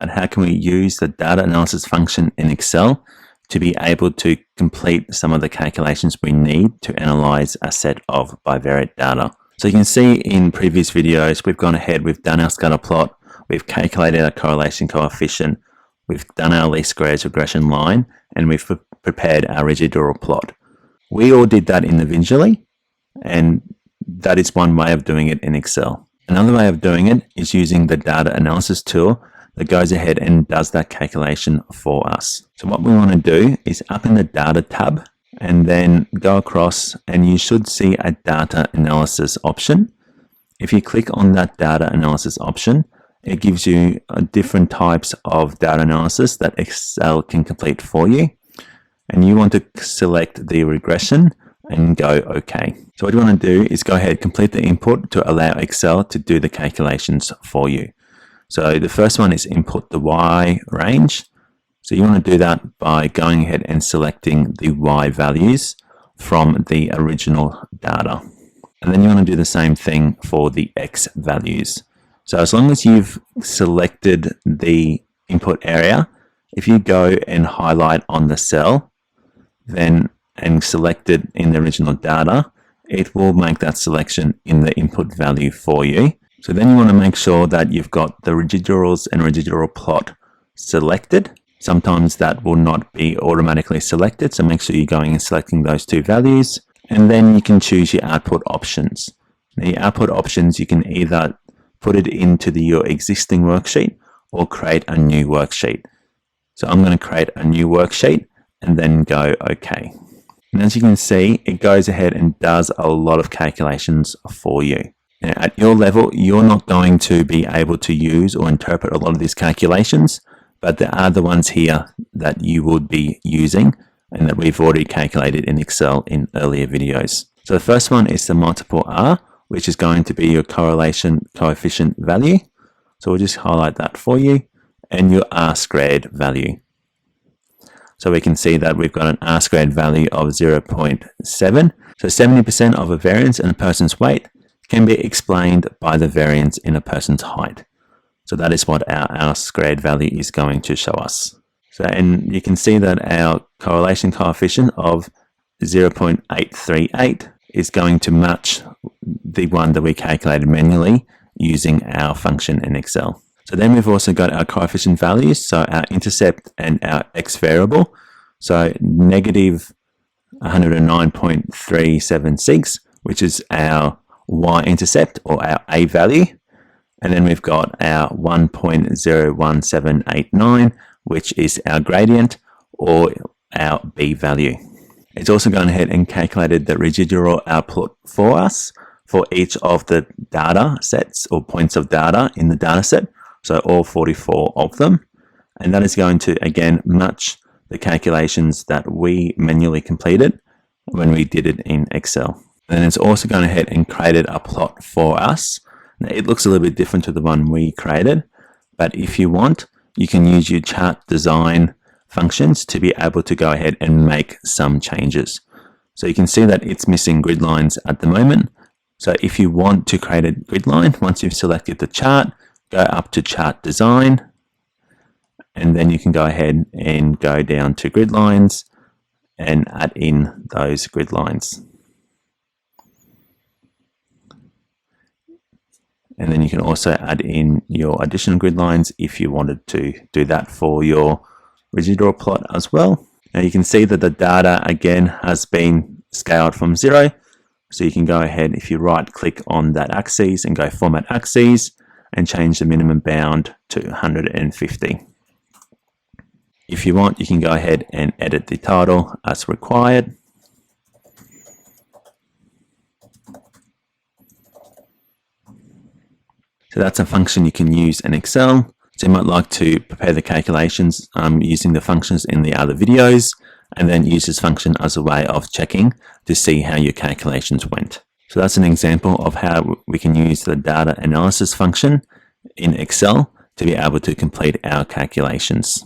at how can we use the data analysis function in Excel to be able to complete some of the calculations we need to analyze a set of bivariate data. So you can see in previous videos, we've gone ahead, we've done our scatter plot, we've calculated our correlation coefficient, we've done our least squares regression line, and we've prepared our residual plot. We all did that individually, and that is one way of doing it in Excel. Another way of doing it is using the data analysis tool that goes ahead and does that calculation for us. So what we want to do is up in the data tab and then go across, and you should see a data analysis option. If you click on that data analysis option, it gives you different types of data analysis that Excel can complete for you. And you want to select the regression and go OK. So what you want to do is go ahead, complete the input to allow Excel to do the calculations for you. So the first one is input the Y range. So you want to do that by going ahead and selecting the Y values from the original data. And then you want to do the same thing for the X values. So as long as you've selected the input area, if you go and highlight on the cell, then and select it in the original data, it will make that selection in the input value for you. So then you want to make sure that you've got the residuals and residual plot selected. Sometimes that will not be automatically selected, so make sure you're going and selecting those two values. And then you can choose your output options. Now your output options, you can either put it into your existing worksheet or create a new worksheet. So I'm going to create a new worksheet and then go OK. And as you can see, it goes ahead and does a lot of calculations for you. Now, at your level, you're not going to be able to use or interpret a lot of these calculations, but there are the ones here that you would be using and that we've already calculated in Excel in earlier videos. So the first one is the multiple R, which is going to be your correlation coefficient value. So we'll just highlight that for you, and your R squared value. So we can see that we've got an R squared value of 0.7. So 70% of a variance in a person's weight can be explained by the variance in a person's height. So that is what our R squared value is going to show us. So, and you can see that our correlation coefficient of 0.838 is going to match the one that we calculated manually using our function in Excel. So then we've also got our coefficient values, so our intercept and our X variable. So negative 109.376, which is our Y-intercept or our A value. And then we've got our 1.01789, which is our gradient or our B value. It's also gone ahead and calculated the residual output for us for each of the data sets or points of data in the data set. So all 44 of them. And that is going to, again, match the calculations that we manually completed when we did it in Excel. And it's also gone ahead and created a plot for us. Now, it looks a little bit different to the one we created, but if you want, you can use your chart design functions to be able to go ahead and make some changes. So you can see that it's missing grid lines at the moment. So if you want to create a grid line, once you've selected the chart, go up to chart design, and then you can go ahead and go down to grid lines and add in those grid lines. And then you can also add in your additional grid lines if you wanted to do that for your residual plot as well. Now you can see that the data again has been scaled from 0. So you can go ahead, if you right click on that axis and go format axes and change the minimum bound to 150. If you want, you can go ahead and edit the title as required. So that's a function you can use in Excel. So you might like to prepare the calculations using the functions in the other videos, and then use this function as a way of checking to see how your calculations went. So that's an example of how we can use the data analysis function in Excel to be able to complete our calculations.